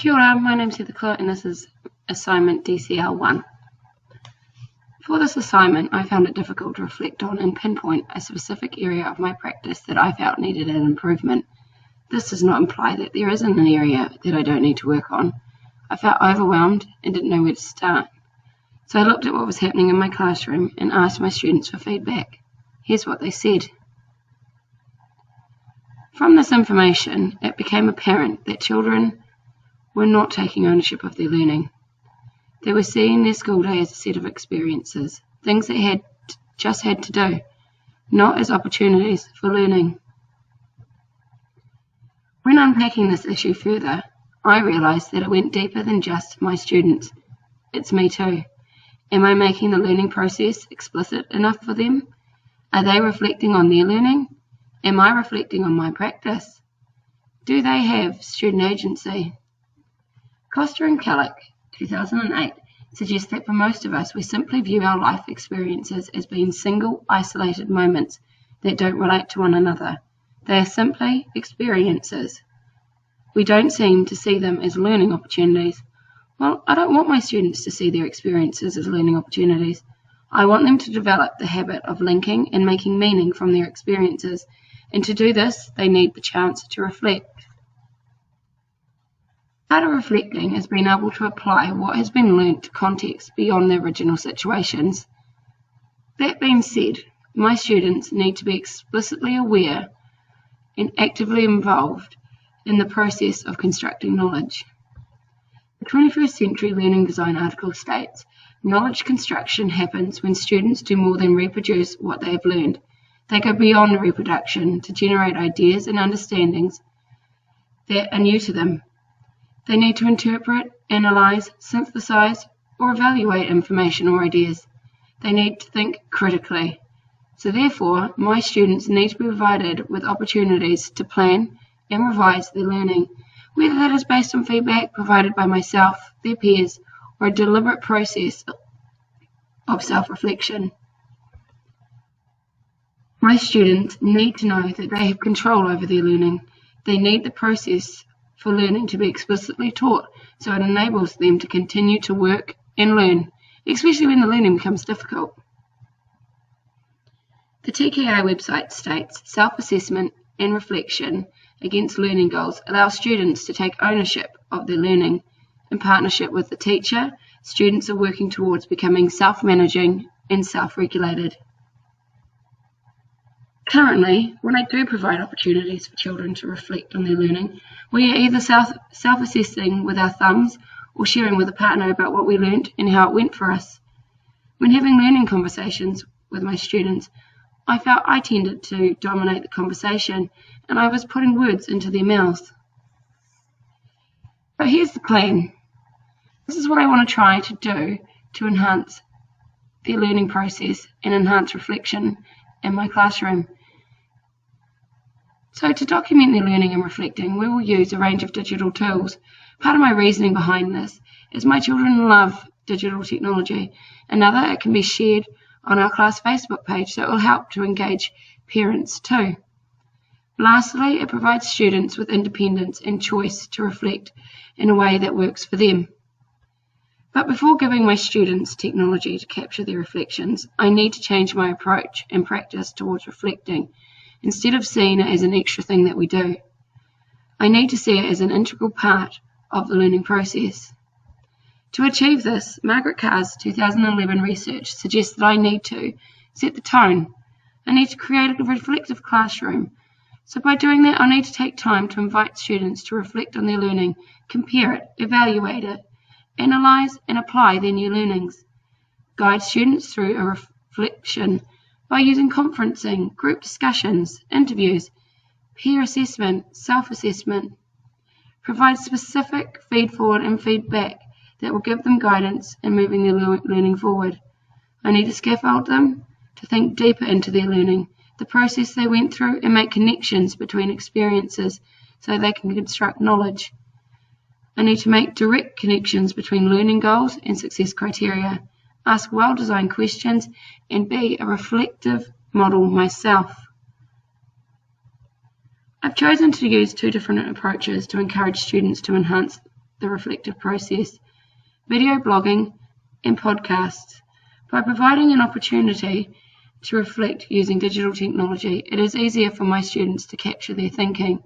Kia ora, my name's Kluit and this is assignment DCL 1. For this assignment, I found it difficult to reflect on and pinpoint a specific area of my practice that I felt needed an improvement. This does not imply that there isn't an area that I don't need to work on. I felt overwhelmed and didn't know where to start. So I looked at what was happening in my classroom and asked my students for feedback. Here's what they said. From this information, it became apparent that children were not taking ownership of their learning. They were seeing their school day as a set of experiences, things they just had to do, not as opportunities for learning. When unpacking this issue further, I realised that it went deeper than just my students. It's me too. Am I making the learning process explicit enough for them? Are they reflecting on their learning? Am I reflecting on my practice? Do they have student agency? Costa and Kluit, 2008, suggests that for most of us, we simply view our life experiences as being single, isolated moments that don't relate to one another. They are simply experiences. We don't seem to see them as learning opportunities. Well, I don't want my students to see their experiences as learning opportunities. I want them to develop the habit of linking and making meaning from their experiences, and to do this, they need the chance to reflect. Part of reflecting is being able to apply what has been learnt to context beyond the original situations. That being said, my students need to be explicitly aware and actively involved in the process of constructing knowledge. The 21st Century Learning Design article states, knowledge construction happens when students do more than reproduce what they have learned. They go beyond reproduction to generate ideas and understandings that are new to them. They need to interpret, analyse, synthesise, or evaluate information or ideas. They need to think critically. So therefore, my students need to be provided with opportunities to plan and revise their learning, whether that is based on feedback provided by myself, their peers, or a deliberate process of self-reflection. My students need to know that they have control over their learning. They need the process for learning to be explicitly taught, so it enables them to continue to work and learn, especially when the learning becomes difficult. The TKA website states self-assessment and reflection against learning goals allow students to take ownership of their learning. In partnership with the teacher, students are working towards becoming self-managing and self-regulated. Currently, when I do provide opportunities for children to reflect on their learning, we are either self-assessing with our thumbs or sharing with a partner about what we learnt and how it went for us. When having learning conversations with my students, I felt I tended to dominate the conversation and I was putting words into their mouths. But here's the plan. This is what I want to try to do to enhance their learning process and enhance reflection in my classroom. So to document their learning and reflecting, we will use a range of digital tools. Part of my reasoning behind this is my children love digital technology. Another, it can be shared on our class Facebook page, so it will help to engage parents too. Lastly, it provides students with independence and choice to reflect in a way that works for them. But before giving my students technology to capture their reflections, I need to change my approach and practice towards reflecting, instead of seeing it as an extra thing that we do. I need to see it as an integral part of the learning process. To achieve this, Margaret Carr's 2011 research suggests that I need to set the tone. I need to create a reflective classroom. So by doing that, I need to take time to invite students to reflect on their learning, compare it, evaluate it, analyse and apply their new learnings. Guide students through a reflection by using conferencing, group discussions, interviews, peer assessment, self-assessment. Provide specific feed-forward and feedback that will give them guidance in moving their learning forward. I need to scaffold them to think deeper into their learning, the process they went through, and make connections between experiences so they can construct knowledge. I need to make direct connections between learning goals and success criteria, ask well-designed questions, and be a reflective model myself. I've chosen to use two different approaches to encourage students to enhance the reflective process, video blogging and podcasts. By providing an opportunity to reflect using digital technology, it is easier for my students to capture their thinking,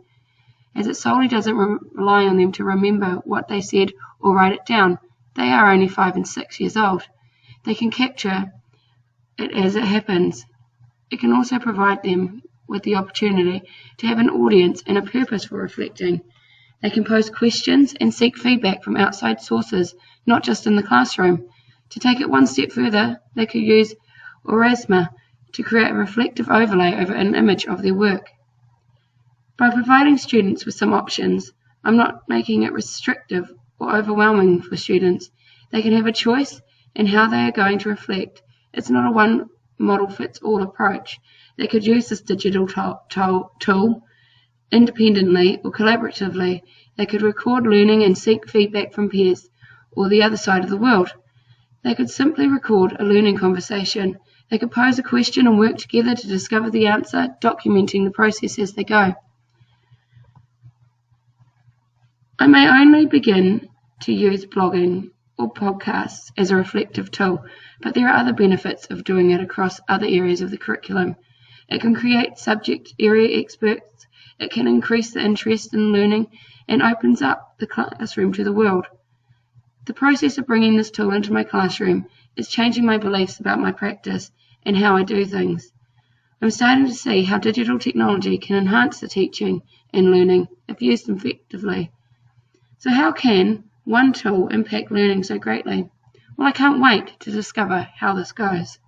as it solely doesn't rely on them to remember what they said or write it down. They are only 5 and 6 years old. They can capture it as it happens. It can also provide them with the opportunity to have an audience and a purpose for reflecting. They can pose questions and seek feedback from outside sources, not just in the classroom. To take it one step further, they could use Aurasma to create a reflective overlay over an image of their work. By providing students with some options, I'm not making it restrictive or overwhelming for students. They can have a choice in how they are going to reflect. It's not a one-model-fits-all approach. They could use this digital tool independently or collaboratively. They could record learning and seek feedback from peers or the other side of the world. They could simply record a learning conversation. They could pose a question and work together to discover the answer, documenting the process as they go. I may only begin to use blogging or podcasts as a reflective tool, but there are other benefits of doing it across other areas of the curriculum. It can create subject area experts, it can increase the interest in learning, and opens up the classroom to the world. The process of bringing this tool into my classroom is changing my beliefs about my practice and how I do things. I'm starting to see how digital technology can enhance the teaching and learning if used effectively. So how can one tool impact learning so greatly? Well, I can't wait to discover how this goes.